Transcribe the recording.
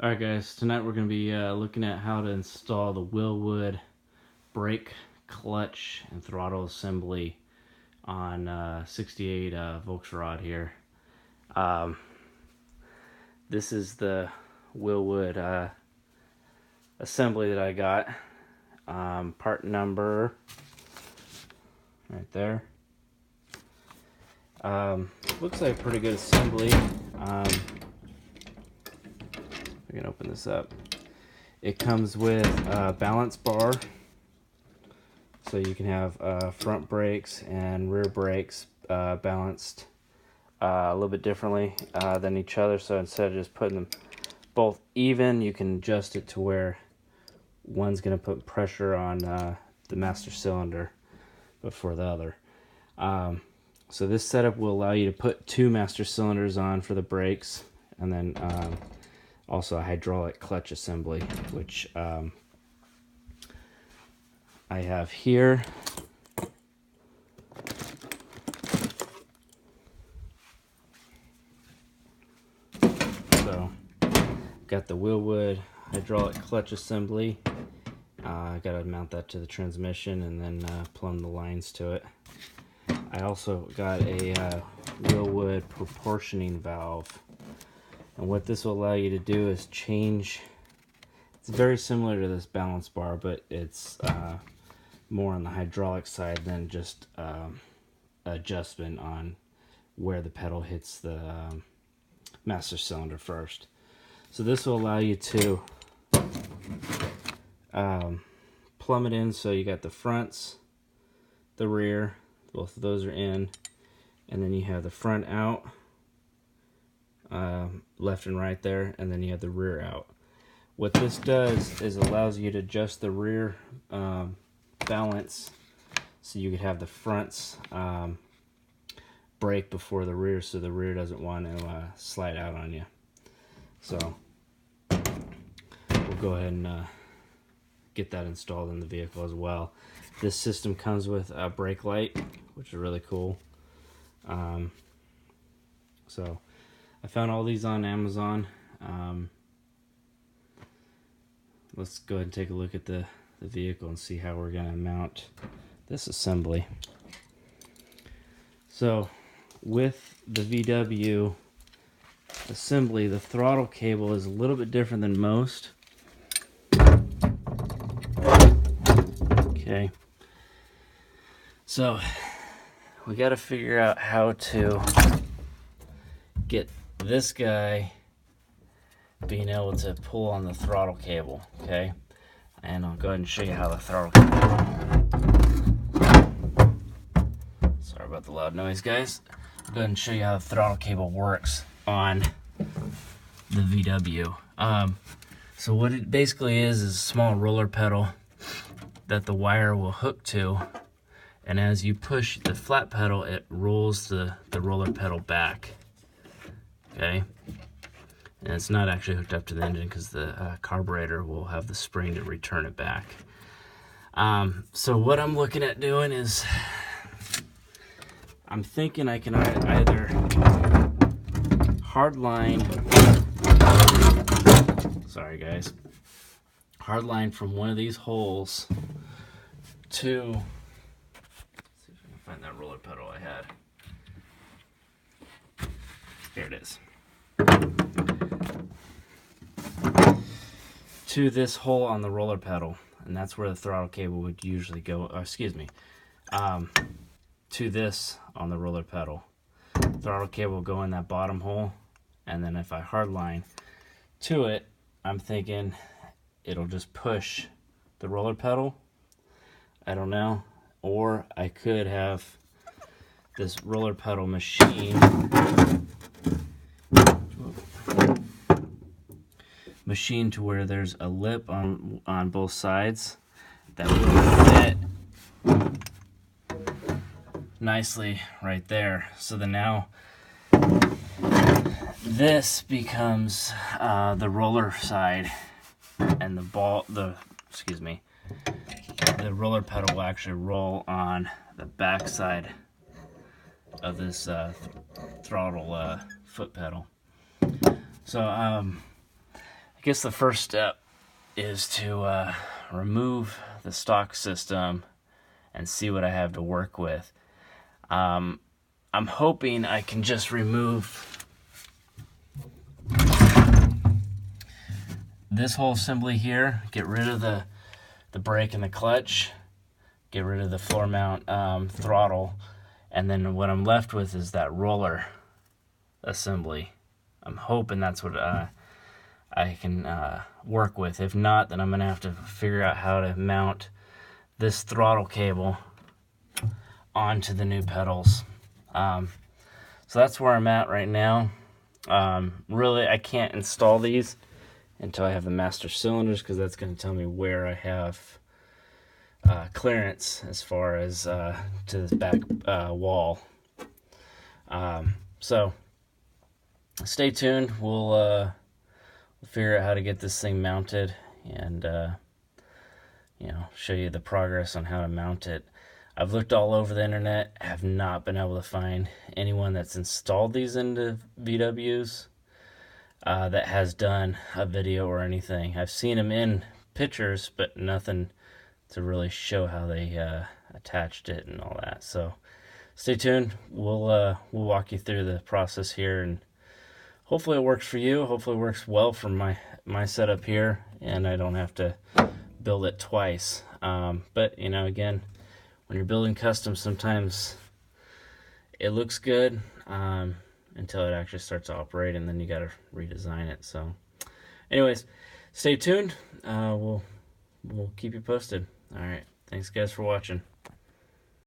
Alright guys, tonight we're going to be looking at how to install the Wilwood brake, clutch, and throttle assembly on 68 Volksrad here. This is the Wilwood assembly that I got. Part number right there. Looks like a pretty good assembly. We can open this up. It comes with a balance bar, so you can have front brakes and rear brakes balanced a little bit differently than each other. So instead of just putting them both even, you can adjust it to where one's going to put pressure on the master cylinder before the other. So this setup will allow you to put two master cylinders on for the brakes, and then also a hydraulic clutch assembly, which I have here. So got the Wilwood hydraulic clutch assembly. I gotta mount that to the transmission and then plumb the lines to it. I also got a Wilwood proportioning valve. And what this will allow you to do is change. It's very similar to this balance bar, but it's more on the hydraulic side than just adjustment on where the pedal hits the master cylinder first. So this will allow you to plumb it in, so you got the fronts, the rear, both of those are in, and then you have the front out, left and right there, and then you have the rear out. What this does is allows you to adjust the rear balance, so you could have the fronts brake before the rear, so the rear doesn't want to slide out on you. So we'll go ahead and get that installed in the vehicle as well. This system comes with a brake light, which is really cool. So I found all these on Amazon. Let's go ahead and take a look at the vehicle and see how we're going to mount this assembly. So with the VW assembly, the throttle cable is a little bit different than most. Okay, so we got to figure out how to get this guy being able to pull on the throttle cable. Okay, and I'll go ahead and show you how the throttle cable. Sorry about the loud noise, guys. I'll go ahead and show you how the throttle cable works on the VW. So what it basically is a small roller pedal that the wire will hook to, and as you push the flat pedal, it rolls the roller pedal back. Okay, and it's not actually hooked up to the engine because the carburetor will have the spring to return it back. So what I'm looking at doing is, I'm thinking I can either hardline, sorry guys, hardline from one of these holes to, let's see if I can find that roller pedal I had. Here it is. To this hole on the roller pedal, and that's where the throttle cable would usually go, to this on the roller pedal. Throttle cable will go in that bottom hole, and then if I hardline to it, I'm thinking it'll just push the roller pedal. I don't know. Or I could have this roller pedal machine to where there's a lip on both sides that will fit nicely right there. So then now this becomes the roller side, and the roller pedal will actually roll on the back side of this throttle foot pedal. So I guess the first step is to remove the stock system and see what I have to work with. I'm hoping I can just remove this whole assembly here, get rid of the brake and the clutch, get rid of the floor mount throttle, and then what I'm left with is that roller assembly. I'm hoping that's what I can work with. If not, then I'm gonna have to figure out how to mount this throttle cable onto the new pedals. So that's where I'm at right now. Really, I can't install these until I have the master cylinders, because that's going to tell me where I have clearance as far as to this back wall. So stay tuned. We'll figure out how to get this thing mounted, and you know, show you the progress on how to mount it. I've looked all over the internet, have not been able to find anyone that's installed these into VWs that has done a video or anything. I've seen them in pictures, but nothing to really show how they attached it and all that. So stay tuned. We'll walk you through the process here, and hopefully it works for you. Hopefully it works well for my setup here, and I don't have to build it twice. But you know, again, when you're building custom, sometimes it looks good until it actually starts to operate, and then you got to redesign it. So anyways, stay tuned. We'll keep you posted. All right, thanks guys for watching.